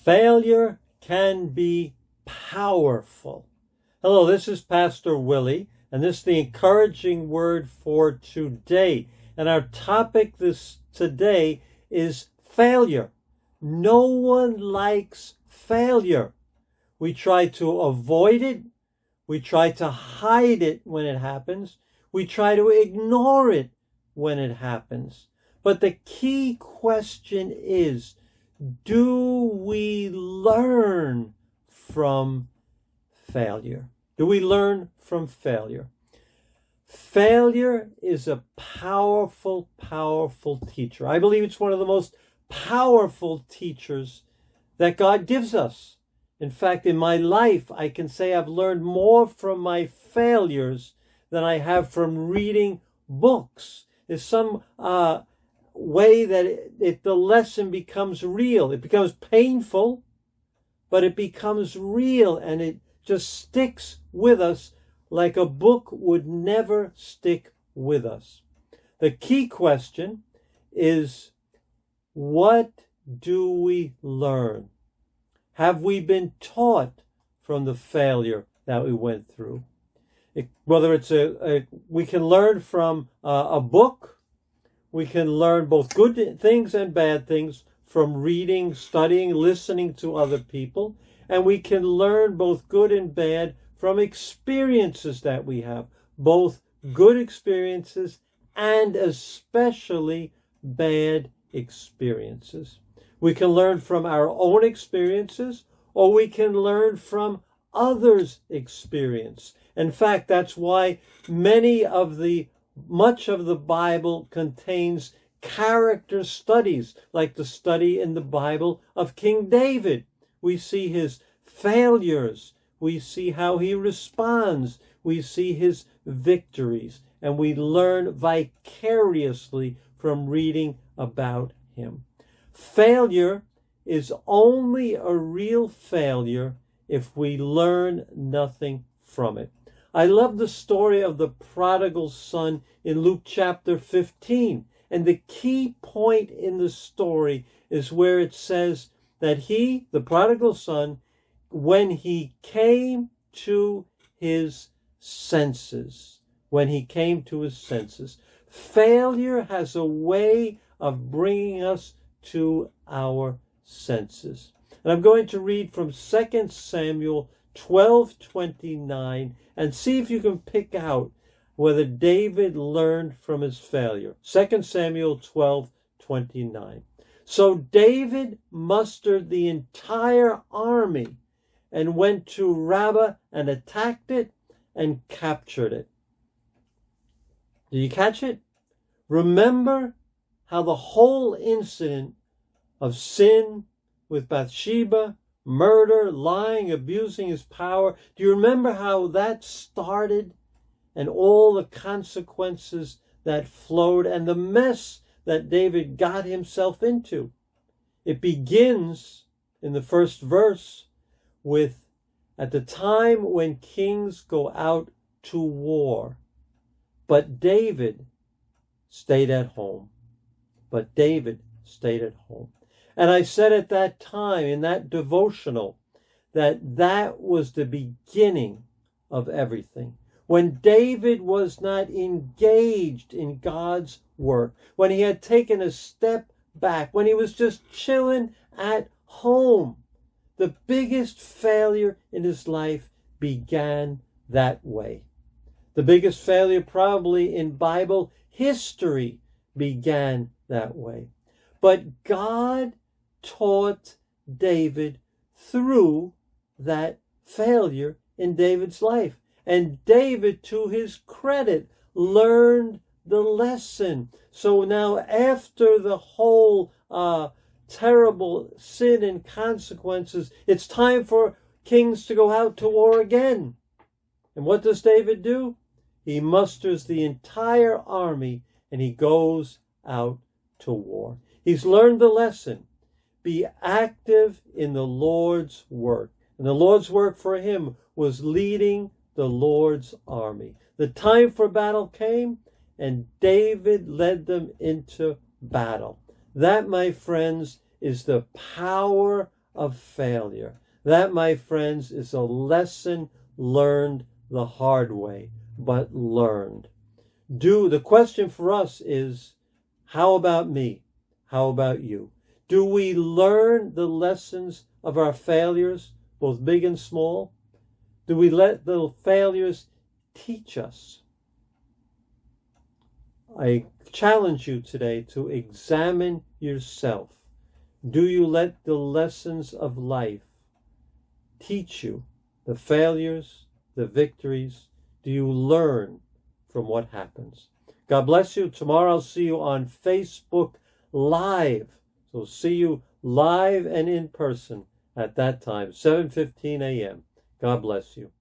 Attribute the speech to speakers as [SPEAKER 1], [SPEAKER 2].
[SPEAKER 1] Failure can be powerful. Hello, this is Pastor Willie, and this is the encouraging word for today. And our topic today is failure. No one likes failure. We try to avoid it. We try to hide it when it happens. We try to ignore it when it happens. But the key question is, do we learn from failure? Do we learn from failure? Failure is a powerful, powerful teacher. I believe it's one of the most powerful teachers that God gives us. In fact, in my life, I can say I've learned more from my failures than I have from reading books. There's some way that the lesson becomes real. It becomes painful, but it becomes real, and it just sticks with us like a book would never stick with us. The key question is, what do we learn? Have we been taught from the failure that we went through? Whether it's we can learn from a book. We can learn both good things and bad things from reading, studying, listening to other people. And we can learn both good and bad from experiences that we have, both good experiences and especially bad experiences. We can learn from our own experiences, or we can learn from others' experience. In fact, that's why much of the Bible contains character studies, like the study in the Bible of King David. We see his failures. We see how he responds. We see his victories. And we learn vicariously from reading about him. Failure is only a real failure if we learn nothing from it. I love the story of the prodigal son in Luke chapter 15. And the key point in the story is where it says that he, the prodigal son, when he came to his senses, failure has a way of bringing us to our senses. And I'm going to read from 2 Samuel 12:29 and see if you can pick out whether David learned from his failure. 2 Samuel 12:29. So David mustered the entire army and went to Rabbah and attacked it and captured it. Did you catch it? Remember how the whole incident of sin with Bathsheba, murder, lying, abusing his power, do you remember how that started and all the consequences that flowed and the mess that David got himself into? It begins in the first verse with, at the time when kings go out to war, but David stayed at home. And I said at that time, in that devotional, that was the beginning of everything. When David was not engaged in God's work, when he had taken a step back, when he was just chilling at home, the biggest failure in his life began that way. The biggest failure probably in Bible history began that way. But God taught David through that failure in David's life. And David, to his credit, learned the lesson. So now, after the whole terrible sin and consequences, it's time for kings to go out to war again. And what does David do? He musters the entire army and he goes out to war. He's learned the lesson. Be active in the Lord's work. And the Lord's work for him was leading the Lord's army. The time for battle came, and David led them into battle. That, my friends, is the power of failure. That, my friends, is a lesson learned the hard way, but learned. The question for us is, how about me? How about you? Do we learn the lessons of our failures, both big and small? Do we let the failures teach us? I challenge you today to examine yourself. Do you let the lessons of life teach you the failures, the victories? Do you learn from what happens? God bless you. Tomorrow I'll see you on Facebook Live. So see you live and in person at that time, 7:15 a.m. God bless you.